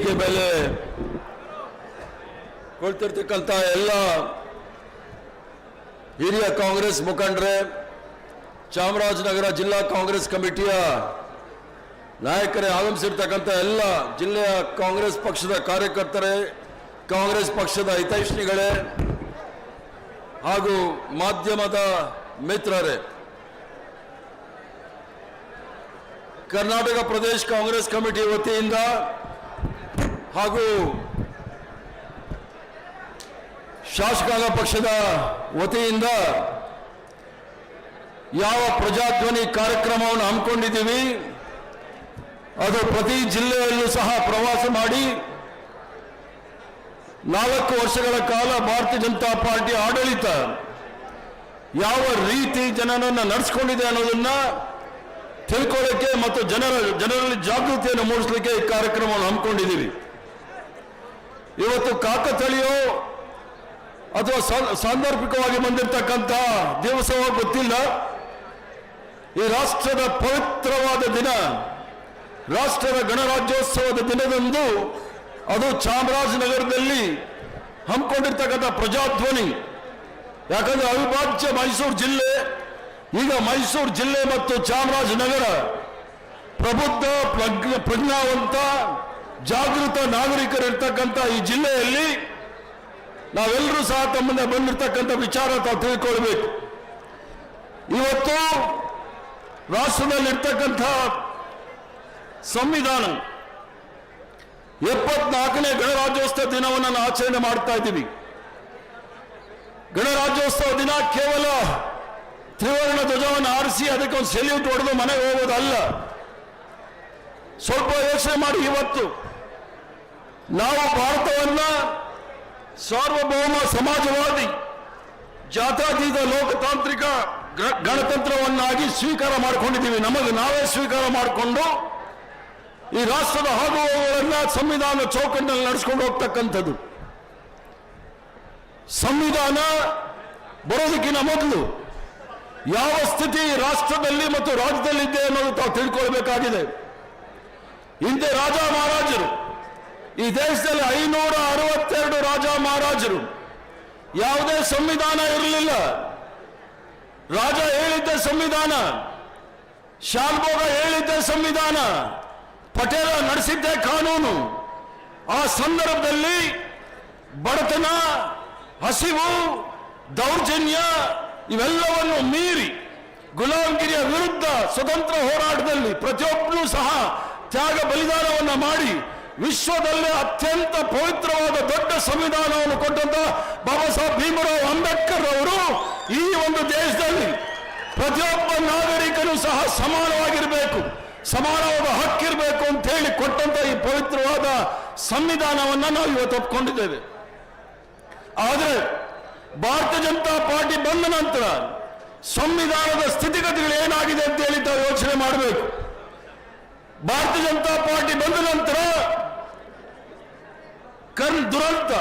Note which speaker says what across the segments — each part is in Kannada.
Speaker 1: ವೇದಿಕೆ ಮೇಲೆ ಕುಳಿತಿರ್ತಕ್ಕಂಥ ಎಲ್ಲ ಹಿರಿಯ ಕಾಂಗ್ರೆಸ್ ಮುಖಂಡರೇ, ಚಾಮರಾಜನಗರ ಜಿಲ್ಲಾ ಕಾಂಗ್ರೆಸ್ ಕಮಿಟಿಯ ನಾಯಕರೇ, ಆಗಮಿಸಿರ್ತಕ್ಕಂಥ ಎಲ್ಲ ಜಿಲ್ಲೆಯ ಕಾಂಗ್ರೆಸ್ ಪಕ್ಷದ ಕಾರ್ಯಕರ್ತರೇ, ಕಾಂಗ್ರೆಸ್ ಪಕ್ಷದ ಹಿತೈಷಿಗಳೇ ಹಾಗೂ ಮಾಧ್ಯಮದ ಮಿತ್ರರೇ, ಕರ್ನಾಟಕ ಪ್ರದೇಶ ಕಾಂಗ್ರೆಸ್ ಕಮಿಟಿ ವತಿಯಿಂದ ಹಾಗೂ ಶಾಸಕಾಂಗ ಪಕ್ಷದ ವತಿಯಿಂದ ಯಾವ ಪ್ರಜಾಧ್ವನಿ ಕಾರ್ಯಕ್ರಮವನ್ನು ಹಮ್ಮಿಕೊಂಡಿದ್ದೀವಿ, ಅದು ಪ್ರತಿ ಜಿಲ್ಲೆಯಲ್ಲೂ ಸಹ ಪ್ರವಾಸ ಮಾಡಿ 4 ವರ್ಷಗಳ ಕಾಲ ಭಾರತೀಯ ಜನತಾ ಪಾರ್ಟಿ ಆಡಳಿತ ಯಾವ ರೀತಿ ಜನರನ್ನು ನಡೆಸಿಕೊಂಡಿದೆ ಅನ್ನೋದನ್ನ ತಿಳ್ಕೊಳ್ಳೋಕೆ ಮತ್ತು ಜನರಲ್ಲಿ ಜಾಗೃತಿಯನ್ನು ಮೂಡಿಸಲಿಕ್ಕೆ ಈ ಕಾರ್ಯಕ್ರಮವನ್ನು ಹಮ್ಮಿಕೊಂಡಿದ್ದೀವಿ. ಇವತ್ತು ಕಾಕತಾಳೀಯೋ ಅಥವಾ ಸಾಂದರ್ಭಿಕವಾಗಿ ಬಂದಿರತಕ್ಕಂಥ ದಿವಸವೋ ಗೊತ್ತಿಲ್ಲ, ಈ ರಾಷ್ಟ್ರದ ಪವಿತ್ರವಾದ ದಿನ, ರಾಷ್ಟ್ರದ ಗಣರಾಜ್ಯೋತ್ಸವದ ದಿನದಂದು ಅದು ಚಾಮರಾಜನಗರದಲ್ಲಿ ಹಮ್ಮಿಕೊಂಡಿರ್ತಕ್ಕಂಥ ಪ್ರಜಾಧ್ವನಿ. ಯಾಕಂದ್ರೆ ಅವಿಭಾಜ್ಯ ಮೈಸೂರು ಜಿಲ್ಲೆ, ಈಗ ಮೈಸೂರು ಜಿಲ್ಲೆ ಮತ್ತು ಚಾಮರಾಜನಗರ ಪ್ರಬುದ್ಧ ಪ್ರಜ್ಞಾವಂತ ಜಾಗೃತ ನಾಗರಿಕರಿರ್ತಕ್ಕಂಥ ಈ ಜಿಲ್ಲೆಯಲ್ಲಿ ನಾವೆಲ್ಲರೂ ಸಹ ತಮ್ಮನ್ನ ಬಂದಿರತಕ್ಕಂಥ ವಿಚಾರ ತಾವು ತಿಳ್ಕೊಳ್ಬೇಕು. ಇವತ್ತು ರಾಷ್ಟ್ರದಲ್ಲಿರ್ತಕ್ಕಂಥ ಸಂವಿಧಾನ 74ನೇ ಗಣರಾಜ್ಯೋತ್ಸವ ದಿನವನ್ನು ನಾವು ಆಚರಣೆ ಮಾಡ್ತಾ ಇದ್ದೀವಿ. ಗಣರಾಜ್ಯೋತ್ಸವ ದಿನ ಕೇವಲ ತ್ರಿವರ್ಣ ಧ್ವಜವನ್ನು ಆರಿಸಿ ಅದಕ್ಕೆ ಒಂದು ಸೆಲ್ಯೂಟ್ ಹೊಡೆದು ಮನೆಗೆ ಹೋಗೋದಲ್ಲ. ಸ್ವಲ್ಪ ಯೋಚನೆ ಮಾಡಿ, ಇವತ್ತು ನಾವು ಭಾರತವನ್ನ ಸಾರ್ವಭೌಮ ಸಮಾಜವಾದಿ ಜಾತ್ಯತೀತ ಲೋಕತಾಂತ್ರಿಕ ಗಣತಂತ್ರವನ್ನಾಗಿ ಸ್ವೀಕಾರ ಮಾಡಿಕೊಂಡಿದ್ದೀವಿ. ನಮಗೆ ನಾವೇ ಸ್ವೀಕಾರ ಮಾಡಿಕೊಂಡು ಈ ರಾಷ್ಟ್ರದ ಆಗುವವರನ್ನ ಸಂವಿಧಾನ ಚೌಕಟ್ಟಿನಲ್ಲಿ ನಡೆಸ್ಕೊಂಡು ಹೋಗ್ತಕ್ಕಂಥದ್ದು. ಸಂವಿಧಾನ ಬರೋದಕ್ಕಿಂತ ಮೊದಲು ಯಾವ ಸ್ಥಿತಿ ರಾಷ್ಟ್ರದಲ್ಲಿ ಮತ್ತು ರಾಜ್ಯದಲ್ಲಿದೆ ಅನ್ನೋದು ತಾವು ತಿಳ್ಕೊಳ್ಬೇಕಾಗಿದೆ. ಹಿಂದೆ ರಾಜ ಮಹಾರಾಜರು, ಈ ದೇಶದಲ್ಲಿ 562 ರಾಜ ಮಹಾರಾಜರು, ಯಾವುದೇ ಸಂವಿಧಾನ ಇರಲಿಲ್ಲ. ರಾಜ ಹೇಳಿದ್ದ ಸಂವಿಧಾನ, ಶಾಲ್ಭೋಗ ಹೇಳಿದ್ದ ಸಂವಿಧಾನ, ಪಟೇಲ ನಡೆಸಿದ್ದೇ ಕಾನೂನು. ಆ ಸಂದರ್ಭದಲ್ಲಿ ಬಡತನ, ಹಸಿವು, ದೌರ್ಜನ್ಯ ಇವೆಲ್ಲವನ್ನು ಮೀರಿ ಗುಲಾಮಗಿರಿಯ ವಿರುದ್ಧ ಸ್ವತಂತ್ರ ಹೋರಾಟದಲ್ಲಿ ಪ್ರತಿಯೊಬ್ಬರೂ ಸಹ ತ್ಯಾಗ ಬಲಿದಾನವನ್ನು ಮಾಡಿ ವಿಶ್ವದಲ್ಲೇ ಅತ್ಯಂತ ಪವಿತ್ರವಾದ ದೊಡ್ಡ ಸಂವಿಧಾನವನ್ನು ಕೊಟ್ಟಂತ ಬಾಬಾ ಸಾಹೇಬ್ ಭೀಮರಾವ್ ಅಂಬೇಡ್ಕರ್ ಅವರು ಈ ಒಂದು ದೇಶದಲ್ಲಿ ಪ್ರತಿಯೊಬ್ಬ ನಾಗರಿಕನು ಸಹ ಸಮಾನವಾಗಿರಬೇಕು, ಸಮಾನವಾದ ಹಕ್ಕಿರಬೇಕು ಅಂತ ಹೇಳಿ ಕೊಟ್ಟಂತ ಈ ಪವಿತ್ರವಾದ ಸಂವಿಧಾನವನ್ನು ನಾವು ಇವತ್ತು ಒಪ್ಪಿಕೊಂಡಿದ್ದೇವೆ. ಆದರೆ ಭಾರತೀಯ ಜನತಾ ಪಾರ್ಟಿ ಬಂದ ನಂತರ ಸಂವಿಧಾನದ ಸ್ಥಿತಿಗತಿಗಳು ಏನಾಗಿದೆ ಅಂತ ಹೇಳಿ ತಾವು ಯೋಚನೆ ಮಾಡಬೇಕು. ಭಾರತೀಯ ಜನತಾ ಪಾರ್ಟಿ ಬಂದ ನಂತರ ದುರಂತ,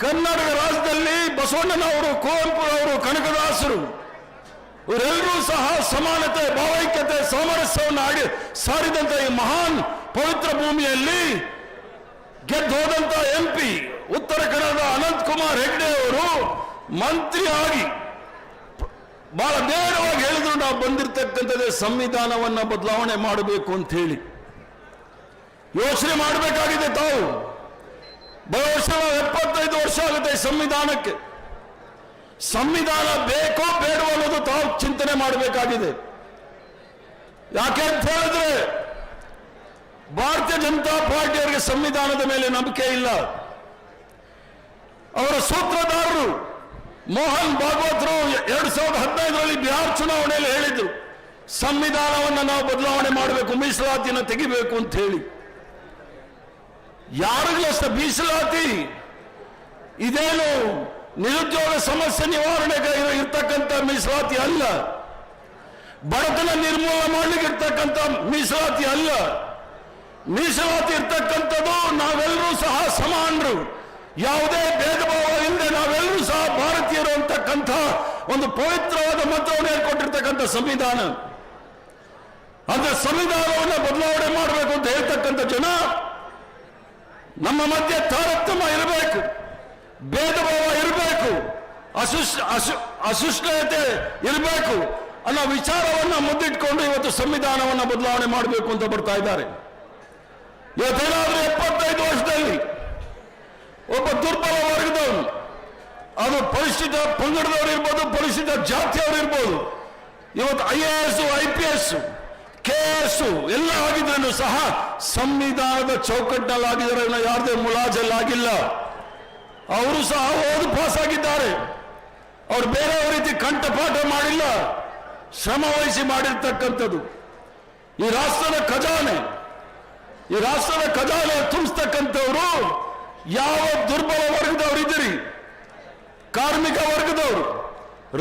Speaker 1: ಕರ್ನಾಟಕ ರಾಜ್ಯದಲ್ಲಿ ಬಸವಣ್ಣನವರು, ಕುವೆಂಪುರವರು, ಕನಕದಾಸರು ಇವರೆಲ್ಲರೂ ಸಹ ಸಮಾನತೆ, ಭಾವೈಕ್ಯತೆ, ಸಾಮರಸ್ಯವನ್ನು ಸಾರಿದಂತ ಈ ಮಹಾನ್ ಪವಿತ್ರ ಭೂಮಿಯಲ್ಲಿ ಗೆದ್ದು ಹೋದಂತ MP ಉತ್ತರ ಕನ್ನಡದ ಅನಂತ್ ಕುಮಾರ್ ಹೆಗ್ಡೆ ಅವರು ಮಂತ್ರಿ ಆಗಿ ಬಹಳ ನೇರವಾಗಿ ಹೇಳಿದ್ರು, ನಾವು ಬಂದಿರತಕ್ಕಂಥದ್ದೇ ಸಂವಿಧಾನವನ್ನ ಬದಲಾವಣೆ ಮಾಡಬೇಕು ಅಂತ ಹೇಳಿ. ಯೋಚನೆ ಮಾಡಬೇಕಾಗಿದೆ. ತಾವು ಬಹುಶಃ 75 ವರ್ಷ ಆಗುತ್ತೆ ಸಂವಿಧಾನಕ್ಕೆ. ಸಂವಿಧಾನ ಬೇಕೋ ಬೇಡವೋ ಅನ್ನೋದು ತಾವು ಚಿಂತನೆ ಮಾಡಬೇಕಾಗಿದೆ. ಯಾಕೆ ಅಂತ ಹೇಳಿದ್ರೆ ಭಾರತೀಯ ಜನತಾ ಪಾರ್ಟಿಯವರಿಗೆ ಸಂವಿಧಾನದ ಮೇಲೆ ನಂಬಿಕೆ ಇಲ್ಲ. ಅವರ ಸೂತ್ರಧಾರರು ಮೋಹನ್ ಭಾಗವತರು 2015ರಲ್ಲಿ ಬಿಹಾರ ಚುನಾವಣೆಯಲ್ಲಿ ಹೇಳಿದ್ರು, ಸಂವಿಧಾನವನ್ನು ನಾವು ಬದಲಾವಣೆ ಮಾಡಬೇಕು, ಮೀಸಲಾತಿಯನ್ನು ತೆಗಿಬೇಕು ಅಂತ ಹೇಳಿ. ಯಾರಿಗೂ ಅಷ್ಟ ಮೀಸಲಾತಿ ಇದೇನು ನಿರುದ್ಯೋಗ ಸಮಸ್ಯೆ ನಿವಾರಣೆಗೆ ಇರ್ತಕ್ಕಂಥ ಮೀಸಲಾತಿ ಅಲ್ಲ, ಬಡತನ ನಿರ್ಮೂಲನೆ ಮಾಡಲಿಕ್ಕೆ ಇರ್ತಕ್ಕಂಥ ಮೀಸಲಾತಿ ಅಲ್ಲ. ಮೀಸಲಾತಿ ಇರ್ತಕ್ಕಂಥದ್ದು ನಾವೆಲ್ಲರೂ ಸಹ ಸಮಾನರು, ಯಾವುದೇ ಭೇದ ಭಾವ ಇಲ್ಲದೆ ನಾವೆಲ್ಲರೂ ಸಹ ಭಾರತೀಯರು ಅಂತಕ್ಕಂಥ ಒಂದು ಪವಿತ್ರವಾದ ಮಂತ್ರವನ್ನು ಹೇಳ್ಕೊಟ್ಟಿರ್ತಕ್ಕಂಥ ಸಂವಿಧಾನ. ಅಂದ್ರೆ ಸಂವಿಧಾನವನ್ನು ಬದಲಾವಣೆ ಮಾಡಬೇಕು ಅಂತ ಹೇಳ್ತಕ್ಕಂಥ ಜನ ನಮ್ಮ ಮಧ್ಯೆ ತಾರತಮ್ಯ ಇರಬೇಕು, ಭೇದ ಭಾವ ಇರಬೇಕು, ಅಸಹಿಷ್ಣುತೆ ಇರಬೇಕು ಅನ್ನೋ ವಿಚಾರವನ್ನ ಮುದ್ದಿಟ್ಕೊಂಡು ಇವತ್ತು ಸಂವಿಧಾನವನ್ನು ಬದಲಾವಣೆ ಮಾಡಬೇಕು ಅಂತ ಬರ್ತಾ ಇದ್ದಾರೆ. ಇವತ್ತೇನಾದ್ರೂ 75 ವರ್ಷದಲ್ಲಿ ಒಬ್ಬ ದುರ್ಬಲ ವರ್ಗದವನು, ಅದು ಪರಿಶಿಷ್ಟ ಪಂಗಡದವರು ಇರ್ಬೋದು, ಪರಿಶಿಷ್ಟ ಜಾತಿಯವರು ಇರ್ಬೋದು, ಇವತ್ತು IAS, IPS, KS ಎಲ್ಲ ಆಗಿದ್ರೂ ಸಹ ಸಂವಿಧಾನದ ಚೌಕಟ್ಟಿನಲ್ಲಾಗಿದ್ದಾರೆ, ಯಾರದೇ ಮುಲಾಜಲ್ಲಾಗಿಲ್ಲ. ಅವರು ಸಹ ಓದು ಪಾಸ್ ಆಗಿದ್ದಾರೆ. ಅವ್ರು ಬೇರೆ ರೀತಿ ಕಂಠಪಾಠ ಮಾಡಿಲ್ಲ, ಶ್ರಮ ವಹಿಸಿ ಮಾಡಿರ್ತಕ್ಕಂಥದ್ದು. ಈ ರಾಷ್ಟ್ರದ ಖಜಾನೆ ತುಂಬಿಸ್ತಕ್ಕಂಥವ್ರು ಯಾವ ದುರ್ಬಲ ವರ್ಗದವರಿದ್ದೀರಿ, ಕಾರ್ಮಿಕ ವರ್ಗದವರು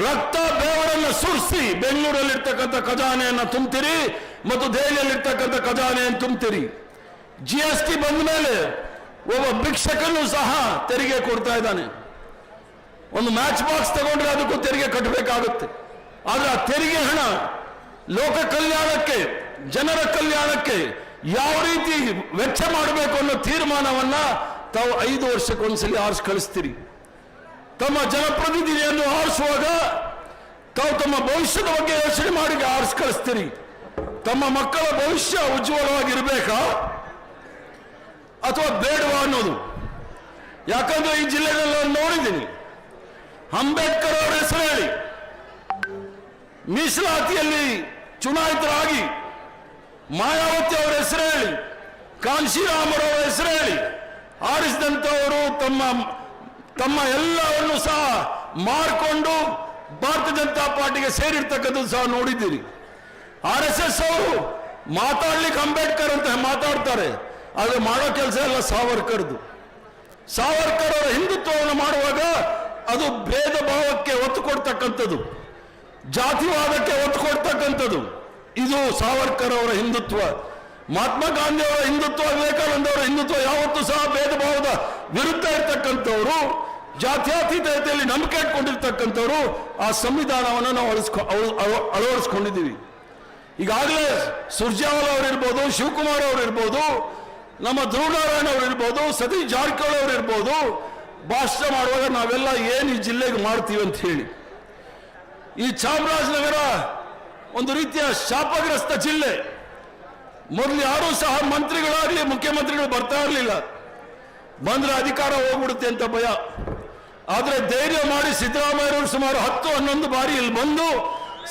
Speaker 1: ರಕ್ತ ಬೆವರನ್ನು ಸುರಿಸಿ ಬೆಂಗಳೂರಲ್ಲಿರ್ತಕ್ಕಂಥ ಖಜಾನೆಯನ್ನು ತುಂಬ್ತೀರಿ ಮತ್ತು ದೆಹಲಿಯಲ್ಲಿರ್ತಕ್ಕಂಥ ಖಜಾನೆಯನ್ನು ತುಂಬ್ತೀರಿ. GST ಬಂದ ಮೇಲೆ ಒಬ್ಬ ಭಿಕ್ಷಕನು ಸಹ ತೆರಿಗೆ ಕೊಡ್ತಾ ಇದ್ದಾನೆ. ಒಂದು ಮ್ಯಾಚ್ ಬಾಕ್ಸ್ ತಗೊಂಡ್ರೆ ಅದಕ್ಕೂ ತೆರಿಗೆ ಕಟ್ಟಬೇಕಾಗುತ್ತೆ. ಆದ್ರೆ ಆ ತೆರಿಗೆ ಹಣ ಲೋಕ ಕಲ್ಯಾಣಕ್ಕೆ, ಜನರ ಕಲ್ಯಾಣಕ್ಕೆ ಯಾವ ರೀತಿ ವೆಚ್ಚ ಮಾಡಬೇಕು ಅನ್ನೋ ತೀರ್ಮಾನವನ್ನ ತಾವು 5 ವರ್ಷಕ್ಕೊಂದ್ಸಲಿ ಆರಿಸಿ ಕಳಿಸ್ತೀರಿ. ತಮ್ಮ ಜನಪ್ರತಿನಿಧಿಯನ್ನು ಆರಿಸುವಾಗ ತಾವು ತಮ್ಮ ಭವಿಷ್ಯದ ಬಗ್ಗೆ ಯೋಚನೆ ಮಾಡಿ ಆರಿಸಿ ಕಳಿಸ್ತೀರಿ. ತಮ್ಮ ಮಕ್ಕಳ ಭವಿಷ್ಯ ಉಜ್ವಲವಾಗಿರ್ಬೇಕಾ ಅಥವಾ ಬೇಡವಾ ಅನ್ನೋದು. ಯಾಕಂದ್ರೆ ಈ ಜಿಲ್ಲೆಗಳಲ್ಲಿ ನಾನು ನೋಡಿದ್ದೀನಿ, ಅಂಬೇಡ್ಕರ್ ಅವರ ಹೆಸರು ಹೇಳಿ ಮೀಸಲಾತಿಯಲ್ಲಿ ಚುನಾಯಿತರಾಗಿ, ಮಾಯಾವತಿ ಅವರ ಹೆಸರು ಹೇಳಿ, ಕಾಂಶಿರಾಮರವರ ಹೆಸರು ಹೇಳಿ ಆರಿಸಿದಂಥವರು ತಮ್ಮ ಎಲ್ಲವನ್ನು ಸಹ ಮಾರ್ಕೊಂಡು ಭಾರತೀಯ ಜನತಾ ಪಾರ್ಟಿಗೆ ಸೇರಿರ್ತಕ್ಕಂಥದ್ದು ಸಹ ನೋಡಿದ್ದೀರಿ. RSS ಅವರು ಮಾತಾಡ್ಲಿಕ್ಕೆ ಅಂಬೇಡ್ಕರ್ ಅಂತ ಮಾತಾಡ್ತಾರೆ, ಆದರೆ ಮಾಡೋ ಕೆಲಸ ಎಲ್ಲ ಸಾವರ್ಕರ್ದು. ಸಾವರ್ಕರ್ ಅವರ ಹಿಂದುತ್ವವನ್ನು ಮಾಡುವಾಗ ಅದು ಭೇದ ಭಾವಕ್ಕೆ ಒತ್ತು ಕೊಡ್ತಕ್ಕಂಥದ್ದು, ಜಾತಿವಾದಕ್ಕೆ ಒತ್ತು ಕೊಡ್ತಕ್ಕಂಥದ್ದು. ಇದು ಸಾವರ್ಕರ್ ಅವರ ಹಿಂದುತ್ವ. ಮಹಾತ್ಮ ಗಾಂಧಿ ಅವರ ಹಿಂದುತ್ವ, ವಿವೇಕಾನಂದ ಅವರ ಹಿಂದುತ್ವ ಯಾವತ್ತೂ ಸಹ ಭೇದ ಭಾವದ ವಿರುದ್ಧ ಇರ್ತಕ್ಕಂಥವ್ರು, ಜಾತ್ಯತೀತತೆಯಲ್ಲಿ ನಂಬಿಕೆ ಇಟ್ಕೊಂಡಿರ್ತಕ್ಕಂಥವ್ರು. ಆ ಸಂವಿಧಾನವನ್ನು ನಾವು ಅಳವಡಿಸ್ಕೊಂಡಿದ್ದೀವಿ. ಈಗಾಗಲೇ ಸುರ್ಜೇವಾಲಾ ಅವರಿರ್ಬೋದು, ಶಿವಕುಮಾರ್ ಅವರಿರ್ಬೋದು, ನಮ್ಮ ಧ್ರುವನಾರಾಯಣ ಅವರಿರ್ಬೋದು, ಸತೀಶ್ ಜಾರಕಿಹೊಳಿ ಅವರಿರ್ಬೋದು, ಭಾಷಣ ಮಾಡುವಾಗ ನಾವೆಲ್ಲ ಏನು ಈ ಜಿಲ್ಲೆಗೆ ಮಾಡ್ತೀವಿ ಅಂತ ಹೇಳಿ. ಈ ಚಾಮರಾಜನಗರ ಒಂದು ರೀತಿಯ ಶಾಪಗ್ರಸ್ತ ಜಿಲ್ಲೆ. ಮೊದಲು ಯಾರೂ ಸಹ ಮಂತ್ರಿಗಳಾಗಲಿ ಮುಖ್ಯಮಂತ್ರಿಗಳು ಬರ್ತಾ ಇರಲಿಲ್ಲ, ಬಂದ್ರೆ ಅಧಿಕಾರ ಹೋಗ್ಬಿಡುತ್ತೆ ಅಂತ ಭಯ. ಆದರೆ ಧೈರ್ಯ ಮಾಡಿ ಸಿದ್ದರಾಮಯ್ಯವರು ಸುಮಾರು 10-11 ಬಾರಿ ಇಲ್ಲಿ ಬಂದು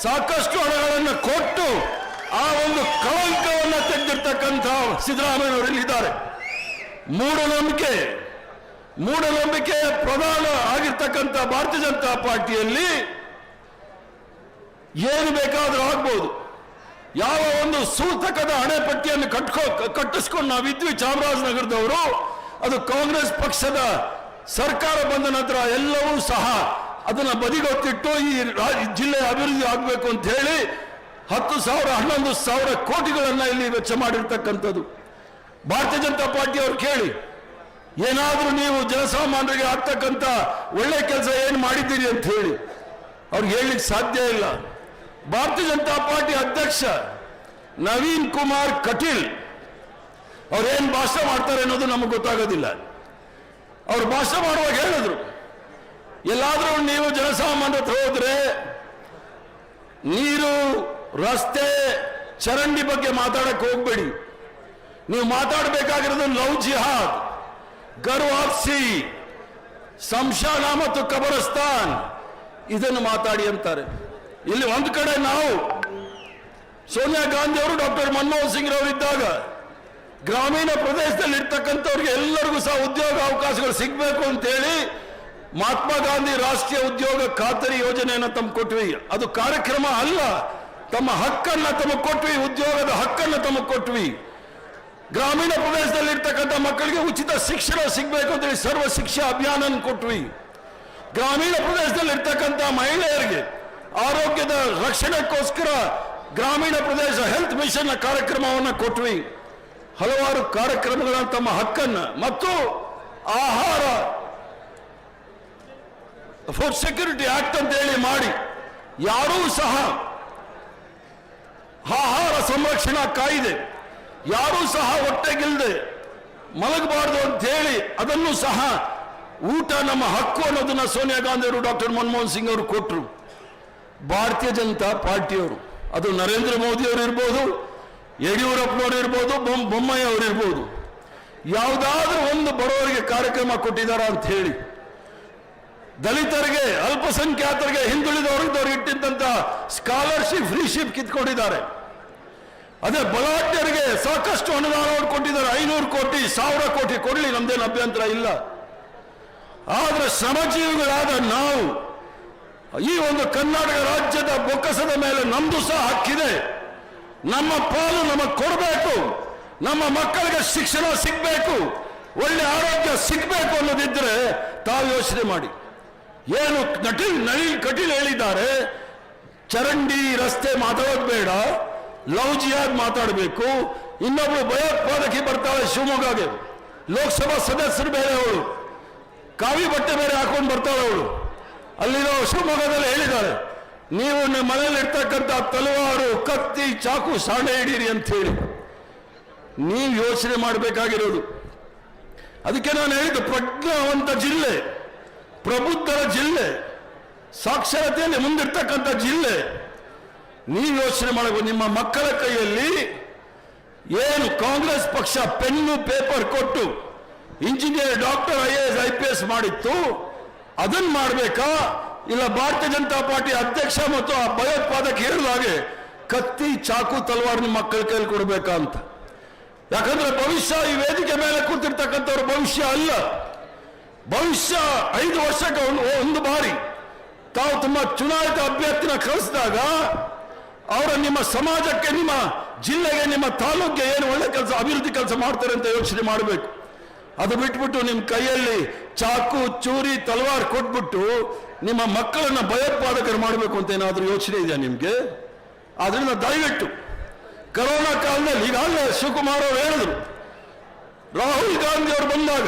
Speaker 1: ಸಾಕಷ್ಟು ಹಣಗಳನ್ನು ಕೊಟ್ಟು ಆ ಒಂದು ಕಳಂಕವನ್ನು ತೆಗೆದಿರ್ತಕ್ಕಂಥ ಸಿದ್ದರಾಮಯ್ಯವರು ಇಲ್ಲಿದ್ದಾರೆ. ಮೂಢನಂಬಿಕೆ ಪ್ರಧಾನ ಆಗಿರ್ತಕ್ಕಂಥ ಭಾರತೀಯ ಜನತಾ ಪಾರ್ಟಿಯಲ್ಲಿ ಏನು ಬೇಕಾದರೂ ಆಗ್ಬೋದು. ಯಾವ ಒಂದು ಸೂತಕದ ಹಣೆಪಟ್ಟಿಯನ್ನು ಕಟ್ಟಿಸ್ಕೊಂಡು ನಾವಿದ್ವಿ ಚಾಮರಾಜನಗರದವರು, ಅದು ಕಾಂಗ್ರೆಸ್ ಪಕ್ಷದ ಸರ್ಕಾರ ಬಂದ ನಂತರ ಎಲ್ಲವೂ ಸಹ ಅದನ್ನು ಬದಿಗೊತ್ತಿಟ್ಟು ಈ ಜಿಲ್ಲೆ ಅಭಿವೃದ್ಧಿ ಆಗಬೇಕು ಅಂತ ಹೇಳಿ 10,000, 11,000 ಕೋಟಿಗಳನ್ನು ಇಲ್ಲಿ ವೆಚ್ಚ ಮಾಡಿರ್ತಕ್ಕಂಥದ್ದು. ಭಾರತೀಯ ಜನತಾ ಪಾರ್ಟಿಯವರು ಕೇಳಿ, ಏನಾದರೂ ನೀವು ಜನಸಾಮಾನ್ಯರಿಗೆ ಆಗ್ತಕ್ಕಂಥ ಒಳ್ಳೆ ಕೆಲಸ ಏನು ಮಾಡಿದ್ದೀರಿ ಅಂತ ಹೇಳಿ ಅವ್ರಿಗೆ ಹೇಳಲಿಕ್ಕೆ ಸಾಧ್ಯ ಇಲ್ಲ. ಭಾರತೀಯ ಜನತಾ ಪಾರ್ಟಿ ಅಧ್ಯಕ್ಷ ನವೀನ್ ಕುಮಾರ್ ಕಟೀಲ್ ಅವ್ರೇನು ಭಾಷಣ ಮಾಡ್ತಾರೆ ಅನ್ನೋದು ನಮಗೆ ಗೊತ್ತಾಗೋದಿಲ್ಲ. ಅವ್ರು ಭಾಷಣ ಮಾಡುವಾಗ ಹೇಳಿದ್ರು, ಎಲ್ಲಾದರೂ ನೀವು ಜನಸಾಮಾನ್ಯರ ಹತ್ರ ಹೋದ್ರೆ ನೀರು, ರಸ್ತೆ, ಚರಂಡಿ ಬಗ್ಗೆ ಮಾತಾಡಕ್ಕೆ ಹೋಗ್ಬೇಡಿ. ನೀವು ಮಾತಾಡಬೇಕಾಗಿರೋದು ಲವ್ ಜಿಹಾದ್, ಗರ್ವಾಪ್ಸಿ, ಸಂಶಾನ ಮತ್ತು ಕಬರಸ್ತಾನ್, ಇದನ್ನು ಮಾತಾಡಿ ಅಂತಾರೆ. ಇಲ್ಲಿ ಒಂದು ಕಡೆ ನಾವು ಸೋನಿಯಾ ಗಾಂಧಿ ಅವರು, ಡಾಕ್ಟರ್ ಮನಮೋಹನ್ ಸಿಂಗ್ ರವರು ಇದ್ದಾಗ ಗ್ರಾಮೀಣ ಪ್ರದೇಶದಲ್ಲಿ ಇರ್ತಕ್ಕಂಥವ್ರಿಗೆ ಎಲ್ಲರಿಗೂ ಸಹ ಉದ್ಯೋಗ ಅವಕಾಶಗಳು ಸಿಗಬೇಕು ಅಂತೇಳಿ ಮಹಾತ್ಮ ಗಾಂಧಿ ರಾಷ್ಟ್ರೀಯ ಉದ್ಯೋಗ ಖಾತರಿ ಯೋಜನೆಯನ್ನು ತಮ್ಮ ಕೊಟ್ವಿ. ಅದು ಕಾರ್ಯಕ್ರಮ ಅಲ್ಲ, ತಮ್ಮ ಹಕ್ಕನ್ನು ತಮಗೆ ಕೊಟ್ವಿ, ಉದ್ಯೋಗದ ಹಕ್ಕನ್ನು ತಮಗೆ ಕೊಟ್ವಿ. ಗ್ರಾಮೀಣ ಪ್ರದೇಶದಲ್ಲಿ ಇರ್ತಕ್ಕಂಥ ಮಕ್ಕಳಿಗೆ ಉಚಿತ ಶಿಕ್ಷಣ ಸಿಗಬೇಕು ಅಂತೇಳಿ ಸರ್ವ ಶಿಕ್ಷಾ ಅಭಿಯಾನ ಕೊಟ್ವಿ. ಗ್ರಾಮೀಣ ಪ್ರದೇಶದಲ್ಲಿ ಇರ್ತಕ್ಕಂಥ ಮಹಿಳೆಯರಿಗೆ ಆರೋಗ್ಯದ ರಕ್ಷಣೆಗೋಸ್ಕರ ಗ್ರಾಮೀಣ ಪ್ರದೇಶ ಹೆಲ್ತ್ ಮಿಷನ್ ಕಾರ್ಯಕ್ರಮವನ್ನು ಕೊಟ್ವಿ. ಹಲವಾರು ಕಾರ್ಯಕ್ರಮಗಳನ್ನು ತಮ್ಮ ಹಕ್ಕನ್ನು ಮತ್ತು ಆಹಾರ ಫುಡ್ ಸೆಕ್ಯೂರಿಟಿ ಆಕ್ಟ್ ಅಂತ ಹೇಳಿ ಮಾಡಿ ಯಾರೂ ಸಹ ಆಹಾರ ಸಂರಕ್ಷಣಾ ಕಾಯ್ದೆ ಯಾರೂ ಸಹ ಹೊಟ್ಟೆಗಿಲ್ಲದೆ ಮಲಗಬಾರ್ದು ಅಂತ ಹೇಳಿ ಅದನ್ನು ಸಹ ಊಟ ನಮ್ಮ ಹಕ್ಕು ಅನ್ನೋದನ್ನ ಸೋನಿಯಾ ಗಾಂಧಿ ಅವರು, ಡಾಕ್ಟರ್ ಮನಮೋಹನ್ ಸಿಂಗ್ ಅವರು ಕೊಟ್ಟರು. ಭಾರತೀಯ ಜನತಾ ಪಾರ್ಟಿಯವರು, ಅದು ನರೇಂದ್ರ ಮೋದಿ ಅವರು ಇರ್ಬೋದು, ಯಡಿಯೂರಪ್ಪನವರು ಇರ್ಬೋದು, ಬೊಮ್ಮಾಯಿ ಅವರು ಇರ್ಬೋದು, ಯಾವುದಾದ್ರೂ ಒಂದು ಬಡವರಿಗೆ ಕಾರ್ಯಕ್ರಮ ಕೊಟ್ಟಿದ್ದಾರಾ ಅಂತ ಹೇಳಿ, ದಲಿತರಿಗೆ, ಅಲ್ಪಸಂಖ್ಯಾತರಿಗೆ, ಹಿಂದುಳಿದವರಿಗೆ ಇಟ್ಟಿದ್ದಂತ ಸ್ಕಾಲರ್ಶಿಪ್, ಫ್ರೀಶಿಪ್ ಕಿತ್ಕೊಂಡಿದ್ದಾರೆ. ಅದೇ ಬಲಾಢ್ಯರಿಗೆ ಸಾಕಷ್ಟು ಅನುದಾನವನ್ನು ಕೊಟ್ಟಿದ್ದಾರೆ. 500 ಕೋಟಿ, 1000 ಕೋಟಿ ಕೊಡಲಿ, ನಮ್ದೇನು ಅಭ್ಯಂತರ ಇಲ್ಲ. ಆದ್ರೆ ಶ್ರಮಜೀವಿಗಳಾದ ನಾವು ಈ ಒಂದು ಕರ್ನಾಟಕ ರಾಜ್ಯದ ಬೊಕ್ಕಸದ ಮೇಲೆ ನಮ್ದು ಸಹ ಹಕ್ಕಿದೆ. ನಮ್ಮ ಪಾಲು ನಮಗೆ ಕೊಡಬೇಕು. ನಮ್ಮ ಮಕ್ಕಳಿಗೆ ಶಿಕ್ಷಣ ಸಿಗಬೇಕು, ಒಳ್ಳೆ ಆರೋಗ್ಯ ಸಿಗಬೇಕು ಅನ್ನೋದಿದ್ರೆ ತಾವು ಯೋಚನೆ ಮಾಡಿ. ಏನು ನಳಿನ್ ಕಟೀಲ್ ಹೇಳಿದ್ದಾರೆ, ಚರಂಡಿ ರಸ್ತೆ ಮಾತಾಡೋದು ಬೇಡ, ಲವ್ ಜಿಹಾದ್ ಮಾತಾಡಬೇಕು. ಇನ್ನೊಬ್ಳು ಭಯೋತ್ಪಾದಕಿ ಬರ್ತಾಳೆ ಶಿವಮೊಗ್ಗಗೆ, ಲೋಕಸಭಾ ಸದಸ್ಯರು ಬೇರೆ, ಅವಳು ಕಾವಿ ಬಟ್ಟೆ ಬೇರೆ ಹಾಕೊಂಡು ಬರ್ತಾಳೆ ಅವಳು. ಅಲ್ಲಿರೋ ಶಿವಮೊಗ್ಗದಲ್ಲಿ ಹೇಳಿದ್ದಾರೆ, ನೀವು ನಿಮ್ಮ ಮನೆಯಲ್ಲಿ ಇರ್ತಕ್ಕಂಥ ತಲವಾರು, ಕತ್ತಿ, ಚಾಕು, ಸಾಣೆ ಹಿಡೀರಿ ಅಂತ ಹೇಳಿ. ನೀವು ಯೋಚನೆ ಮಾಡಬೇಕಾಗಿರೋದು. ಅದಕ್ಕೆ ನಾನು ಹೇಳಿದ್ದು, ಪ್ರಜ್ಞಾವಂತ ಜಿಲ್ಲೆ, ಪ್ರಬುದ್ಧರ ಜಿಲ್ಲೆ, ಸಾಕ್ಷರತೆಯಲ್ಲಿ ಮುಂದಿರ್ತಕ್ಕಂಥ ಜಿಲ್ಲೆ. ನೀವು ಯೋಚನೆ ಮಾಡಬೇಕು. ನಿಮ್ಮ ಮಕ್ಕಳ ಕೈಯಲ್ಲಿ ಏನು ಕಾಂಗ್ರೆಸ್ ಪಕ್ಷ ಪೆನ್ನು ಪೇಪರ್ ಕೊಟ್ಟು ಇಂಜಿನಿಯರ್, ಡಾಕ್ಟರ್, IAS, IPS ಮಾಡಿತ್ತು, ಅದನ್ನು ಮಾಡಬೇಕಾ? ಇಲ್ಲ ಭಾರತೀಯ ಜನತಾ ಪಾರ್ಟಿ ಅಧ್ಯಕ್ಷ ಮತ್ತು ಆ ಭಯೋತ್ಪಾದಕ ಹೇಳಿದ ಹಾಗೆ ಕತ್ತಿ, ಚಾಕು, ತಲವಾರು ನಿಮ್ಮ ಮಕ್ಕಳ ಕೈಯಲ್ಲಿ ಕೊಡಬೇಕಾ ಅಂತ? ಯಾಕಂದ್ರೆ ಭವಿಷ್ಯ ಈ ವೇದಿಕೆ ಮೇಲೆ ಕೂತಿರ್ತಕ್ಕಂಥವ್ರ ಭವಿಷ್ಯ ಅಲ್ಲ. ಭವಿಷ್ಯ 5 ವರ್ಷಕ್ಕೆ ಒಂದು ಬಾರಿ ತಾವು ತಮ್ಮ ಚುನಾಯಿತ ಅಭ್ಯರ್ಥಿನ ಕಳಿಸಿದಾಗ ಅವರ ನಿಮ್ಮ ಸಮಾಜಕ್ಕೆ, ನಿಮ್ಮ ಜಿಲ್ಲೆಗೆ, ನಿಮ್ಮ ತಾಲೂಕಿಗೆ ಏನು ಒಳ್ಳೆ ಕೆಲಸ, ಅಭಿವೃದ್ಧಿ ಕೆಲಸ ಮಾಡ್ತಾರೆ ಅಂತ ಯೋಚನೆ ಮಾಡಬೇಕು. ಅದು ಬಿಟ್ಬಿಟ್ಟು ನಿಮ್ಮ ಕೈಯಲ್ಲಿ ಚಾಕು, ಚೂರಿ, ತಲವಾರು ಕೊಟ್ಬಿಟ್ಟು ನಿಮ್ಮ ಮಕ್ಕಳನ್ನ ಭಯೋತ್ಪಾದಕರು ಮಾಡಬೇಕು ಅಂತ ಏನಾದರೂ ಯೋಚನೆ ಇದೆಯಾ ನಿಮಗೆ? ಆದ್ರಿಂದ ದಯವಿಟ್ಟು ಕರೋನಾ ಕಾಲದಲ್ಲಿ ಈಗಾಗಲೇ ಶಿವಕುಮಾರ್ ಅವರು ಹೇಳಿದ್ರು, ರಾಹುಲ್ ಗಾಂಧಿ ಅವರು ಬಂದಾಗ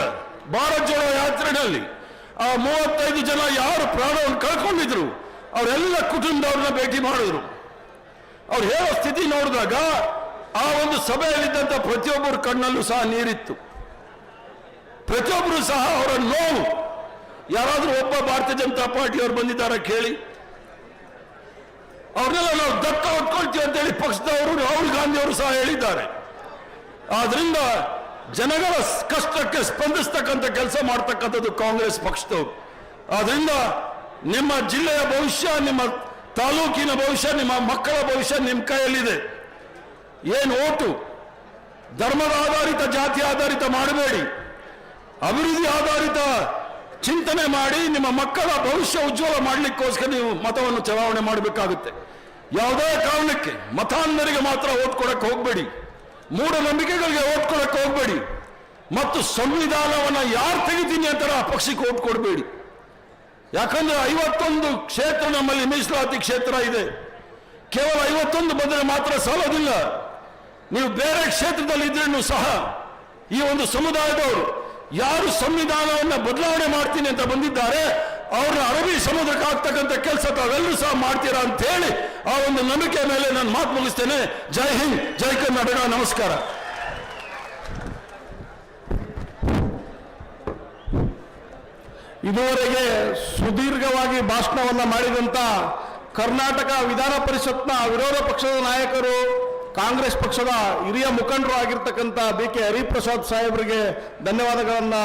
Speaker 1: ಭಾರತ್ ಜೋಡೋ ಯಾತ್ರೆಯಲ್ಲಿ ಆ 35 ಜನ ಯಾರು ಪ್ರಾಣವನ್ನು ಕಳ್ಕೊಂಡಿದ್ರು ಅವರೆಲ್ಲ ಕುಟುಂಬದವ್ರನ್ನ ಭೇಟಿ ಮಾಡಿದ್ರು. ಅವ್ರು ಹೇಳೋ ಸ್ಥಿತಿ ನೋಡಿದಾಗ ಆ ಒಂದು ಸಭೆಯಲ್ಲಿದ್ದಂಥ ಪ್ರತಿಯೊಬ್ಬರ ಕಣ್ಣಲ್ಲೂ ಸಹ ನೀರಿತ್ತು. ಪ್ರತಿಯೊಬ್ಬರು ಸಹ ಅವರ ನೋವು. ಯಾರಾದ್ರೂ ಒಬ್ಬ ಭಾರತೀಯ ಜನತಾ ಪಾರ್ಟಿಯವರು ಬಂದಿದ್ದಾರೆ ಕೇಳಿ? ಅವ್ರನ್ನೆಲ್ಲ ನಾವು ದತ್ತ ಹೊತ್ಕೊಳ್ತೀವಿ ಅಂತೇಳಿ ಪಕ್ಷದವರು, ರಾಹುಲ್ ಗಾಂಧಿ ಅವರು ಸಹ ಹೇಳಿದ್ದಾರೆ. ಆದ್ರಿಂದ ಜನಗಳ ಕಷ್ಟಕ್ಕೆ ಸ್ಪಂದಿಸ್ತಕ್ಕಂಥ ಕೆಲಸ ಮಾಡ್ತಕ್ಕಂಥದ್ದು ಕಾಂಗ್ರೆಸ್ ಪಕ್ಷದವರು. ಆದ್ರಿಂದ ನಿಮ್ಮ ಜಿಲ್ಲೆಯ ಭವಿಷ್ಯ, ನಿಮ್ಮ ತಾಲೂಕಿನ ಭವಿಷ್ಯ, ನಿಮ್ಮ ಮಕ್ಕಳ ಭವಿಷ್ಯ ನಿಮ್ಮ ಕೈಯಲ್ಲಿದೆ. ಏನು ಓಟು ಧರ್ಮದ ಆಧಾರಿತ, ಜಾತಿ ಆಧಾರಿತ ಮಾಡಬೇಡಿ. ಅಭಿವೃದ್ಧಿ ಆಧಾರಿತ ಚಿಂತನೆ ಮಾಡಿ ನಿಮ್ಮ ಮಕ್ಕಳ ಭವಿಷ್ಯ ಉಜ್ವಲ ಮಾಡಲಿಕ್ಕೋಸ್ಕರ ನೀವು ಮತವನ್ನು ಚಲಾವಣೆ ಮಾಡಬೇಕಾಗುತ್ತೆ. ಯಾವುದೇ ಕಾರಣಕ್ಕೆ ಮತಾಂಧರಿಗೆ ಮಾತ್ರ ಓಟ್ ಕೊಡಕ್ಕೆ ಹೋಗಬೇಡಿ, ಮೂಢನಂಬಿಕೆಗಳಿಗೆ ಓಟ್ ಕೊಡಕ್ಕೆ ಹೋಗಬೇಡಿ, ಮತ್ತು ಸಂವಿಧಾನವನ್ನು ಯಾರು ತೆಗಿತೀನಿ ಅಂತ ಆ ಪಕ್ಷಕ್ಕೆ ಓಟ್ ಕೊಡಬೇಡಿ. ಯಾಕಂದ್ರೆ 51 ಕ್ಷೇತ್ರ ನಮ್ಮಲ್ಲಿ ಮೀಸಲಾತಿ ಕ್ಷೇತ್ರ ಇದೆ. ಕೇವಲ 51 ಬಂದರೆ ಮಾತ್ರ ಸಾಲೋದಿಲ್ಲ. ನೀವು ಬೇರೆ ಕ್ಷೇತ್ರದಲ್ಲಿ ಇದ್ರೂ ಸಹ ಈ ಒಂದು ಸಮುದಾಯದವರು ಯಾರು ಸಂವಿಧಾನವನ್ನು ಬದಲಾವಣೆ ಮಾಡ್ತೀನಿ ಅಂತ ಬಂದಿದ್ದಾರೆ, ಅವ್ರನ್ನ ಅರಬ್ಬಿ ಸಮುದ್ರಕ್ಕೆ ಆಗ್ತಕ್ಕಂಥ ಕೆಲಸ ತಾವೆಲ್ಲರೂ ಸಹ ಮಾಡ್ತೀರಾ ಅಂತ ಹೇಳಿ ಆ ಒಂದು ನಂಬಿಕೆ ಮೇಲೆ ನಾನು ಮಾತು ಮುಗಿಸ್ತೇನೆ. ಜೈ ಹಿಂದ್, ಜೈ ಕರ್ನಾಟಕ, ನಮಸ್ಕಾರ.
Speaker 2: ಇದುವರೆಗೆ ಸುದೀರ್ಘವಾಗಿ ಭಾಷಣವನ್ನ ಮಾಡಿದಂತ ಕರ್ನಾಟಕ ವಿಧಾನ ಪರಿಷತ್ನ ವಿರೋಧ ಪಕ್ಷದ ನಾಯಕರು, ಕಾಂಗ್ರೆಸ್ ಪಕ್ಷದ ಹಿರಿಯ ಮುಖಂಡರು ಆಗಿರ್ತಕ್ಕಂಥ BK ಹರಿಪ್ರಸಾದ್ ಸಾಹೇಬರಿಗೆ ಧನ್ಯವಾದಗಳನ್ನ